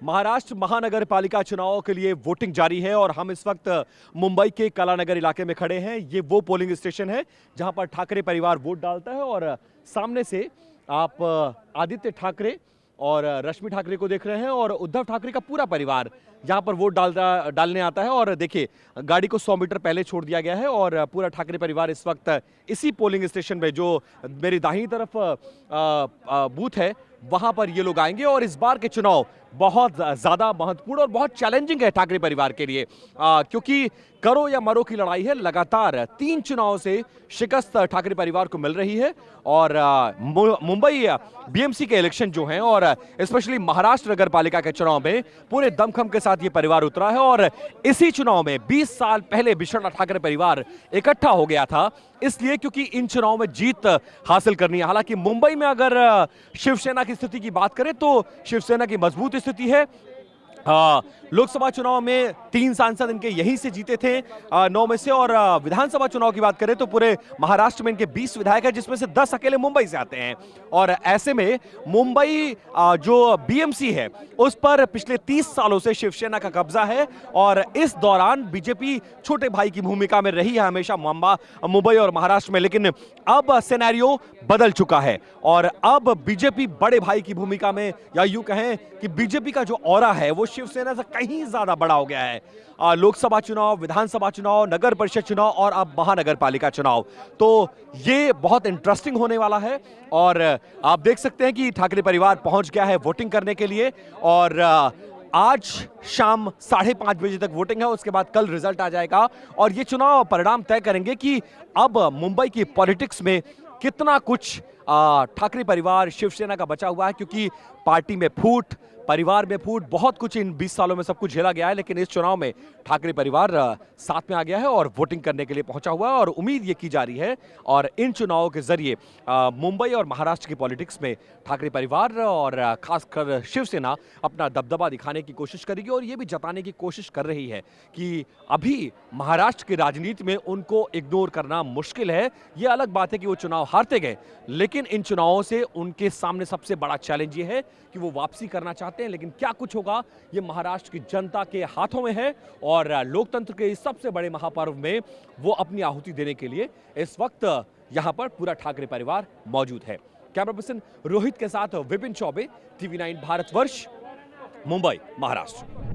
महाराष्ट्र महानगर पालिका चुनाव के लिए वोटिंग जारी है और हम इस वक्त मुंबई के कलानगर इलाके में खड़े हैं। ये वो पोलिंग स्टेशन है जहां पर ठाकरे परिवार वोट डालता है और सामने से आप आदित्य ठाकरे और रश्मि ठाकरे को देख रहे हैं और उद्धव ठाकरे का पूरा परिवार यहां पर वोट डालने आता है। और देखिए, गाड़ी को 100 मीटर पहले छोड़ दिया गया है और पूरा ठाकरे परिवार इस वक्त इसी पोलिंग स्टेशन में, जो मेरी दाहिनी तरफ बूथ है, वहां पर ये लोग आएंगे। और इस बार के चुनाव बहुत ज्यादा महत्वपूर्ण और बहुत चैलेंजिंग है ठाकरे परिवार के लिए, क्योंकि करो या मरो की लड़ाई है। लगातार 3 चुनाव से शिकस्त ठाकरे परिवार को मिल रही है और मुंबई बीएमसी के इलेक्शन जो हैं और स्पेशली महाराष्ट्र नगर पालिका के चुनाव में पूरे दमखम के साथ ये परिवार उतरा है। और इसी चुनाव में 20 साल पहले बिछड़ा ठाकरे परिवार इकट्ठा हो गया था, इसलिए क्योंकि इन चुनाव में जीत हासिल करनी है। हालांकि मुंबई में अगर शिवसेना की स्थिति की बात करें तो शिवसेना की मजबूत स्थिति है। लोकसभा चुनाव में 3 सांसद इनके यहीं से जीते थे, 9 में से। और विधानसभा चुनाव की बात करें तो पूरे महाराष्ट्र में इनके 20 विधायक हैं, जिसमें से 10 अकेले मुंबई से आते हैं। और ऐसे में मुंबई जो बीएमसी है उस पर पिछले 30 सालों से शिवसेना का कब्जा है और इस दौरान बीजेपी छोटे भाई की भूमिका में रही है हमेशा मुंबई और महाराष्ट्र में। लेकिन अब सिनेरियो बदल चुका है और अब बीजेपी बड़े भाई की भूमिका में, या यूं कहें कि बीजेपी का जो ऑरा है वो शिवसेना से कहीं ज्यादा बड़ा हो गया है। लोकसभा चुनाव, विधानसभा चुनाव, नगर परिषद चुनाव और अब महानगर पालिका चुनाव, तो ये बहुत इंटरेस्टिंग होने वाला है। और आप देख सकते हैं कि ठाकरे परिवार पहुंच गया है वोटिंग करने के लिए और आज शाम 5:30 बजे तक वोटिंग है। उसके बाद कल रिजल्ट आ जाएगा और ये चुनाव परिणाम तय करेंगे कि अब मुंबई की पॉलिटिक्स में कितना कुछ ठाकरे परिवार शिवसेना का बचा हुआ है, क्योंकि पार्टी में फूट, परिवार में फूट, बहुत कुछ इन 20 सालों में सब कुछ झेला गया है। लेकिन इस चुनाव में ठाकरे परिवार साथ में आ गया है और वोटिंग करने के लिए पहुंचा हुआ है और उम्मीद ये की जा रही है और इन चुनावों के जरिए मुंबई और महाराष्ट्र की पॉलिटिक्स में ठाकरे परिवार और खासकर शिवसेना अपना दबदबा दिखाने की कोशिश करेगी और ये भी जताने की कोशिश कर रही है कि अभी महाराष्ट्र की राजनीति में उनको इग्नोर करना मुश्किल है। ये अलग बात है कि वो चुनाव हारते गए, लेकिन इन चुनावों से उनके सामने सबसे बड़ा चैलेंज ये है कि वो वापसी करना चाहते हैं। लेकिन क्या कुछ होगा, ये महाराष्ट्र की जनता के हाथों में है और लोकतंत्र के इस सबसे बड़े महापर्व में वो अपनी आहुति देने के लिए इस वक्त यहां पर पूरा ठाकरे परिवार मौजूद है। कैमरा पर्सन रोहित के साथ विपिन चौबे, TV9 भारतवर्ष, मुंबई, महाराष्ट्र।